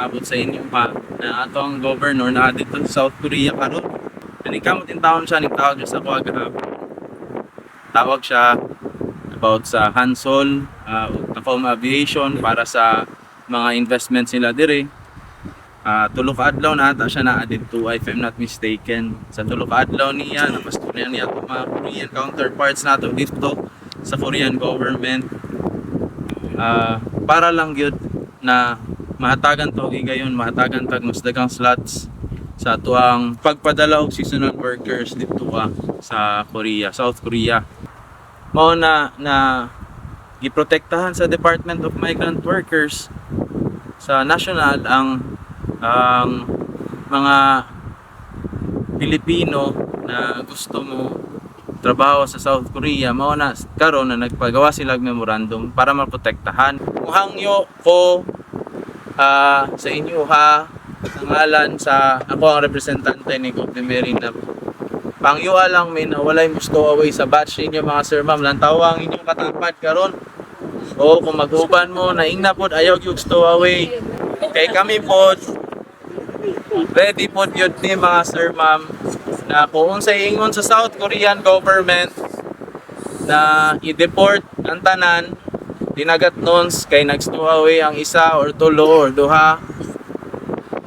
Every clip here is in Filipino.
maabot sa inyo pa na ato ang governor na dito sa South Korea karon. Ani kamot in taon siya nagtawag siya sa ako agahapon. Tawag siya about sa Hansol, Tacoma Aviation para sa mga investments nila dire. Tulo ka adlaw na ata siya na dito if I'm not mistaken. Sa tulo ka adlaw niya napastoryan niya ato mga Korean counterparts nato dito sa Korean government. Para lang yun na mahatagan to gayon, mahatagan tag mas daghang slots sa tuang pagpadala og seasonal workers dito sa Korea, South Korea. Mao na giprotektahan sa Department of Migrant Workers sa national ang mga Pilipino na gusto mo trabaho sa South Korea. Mao na karon na nagpagawa sila og memorandum para maprotektahan. Muhangyo ko sa inyo sa ngalan sa ako ang representante ni Governor Mary na pangyua lang min walay gusto away sa batch ninyo mga sir ma'am lantawang inyong katapad karon o kung maghuban mo na ingna pod ayaw gyud gusto away kay kami pod ready pod yun ni mga sir ma'am na kung unsay ingon sa South Korean government na i-deport ang tanan dinagat nons kay nag-stowaway ang isa or tulo or duha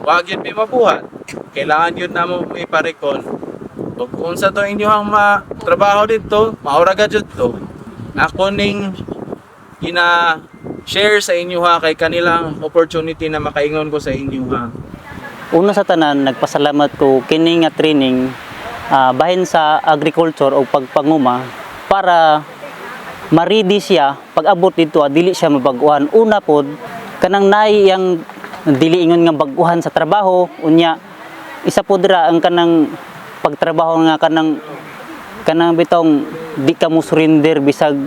wag yun may mabuhat kailangan yun na mo may parekon o kung sa to inyo ang trabaho dito mauraga jud to ako ning share sa inyo kay kanilang opportunity na makaingon ko sa inyo Una sa tanan nagpasalamat ko kini nga training bahin sa agriculture o pagpanguma para ma-ready siya pag abot dito dili siya mabaguhan. Una pod kanang naay yang dili ingon nga baguhan sa trabaho unya isa pod dira ang kanang pagtrabaho nga kanang bitong di ka mo surrender bisag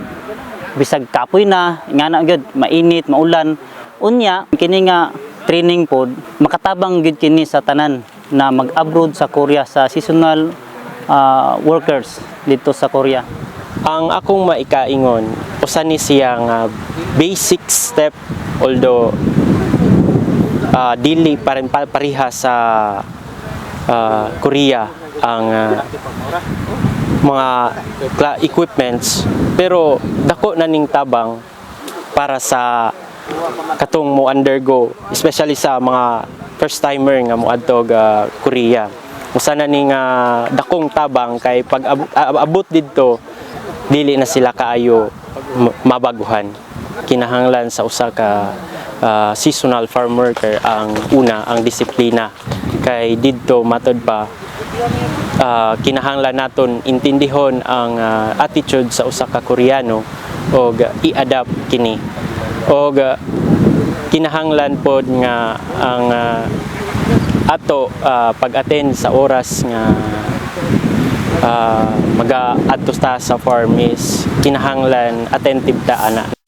kapoy na ngana gyud mainit maulan unya kini nga training pod makatabang gyud kini sa tanan na mag-abroad sa Korea sa seasonal workers dito sa Korea. Ang akong maikaingon usa ni siya nga basic step although dili pareha sa Korea ang mga equipments pero dako na ning tabang para sa katong mo undergo especially sa mga first timer nga moadto Korea usa na ning dakong tabang kay pag abot didto dili na sila kaayo mabaguhan kinahanglan sa usa ka seasonal farm worker ang una ang disiplina kay didto matod pa kinahanglan naton intindihon ang attitude sa usa ka Koreano og i-adapt kini og kinahanglan pod nga ang ato pag-attend sa oras nga mag-adto ta sa farm is kinahanglan attentive ta ana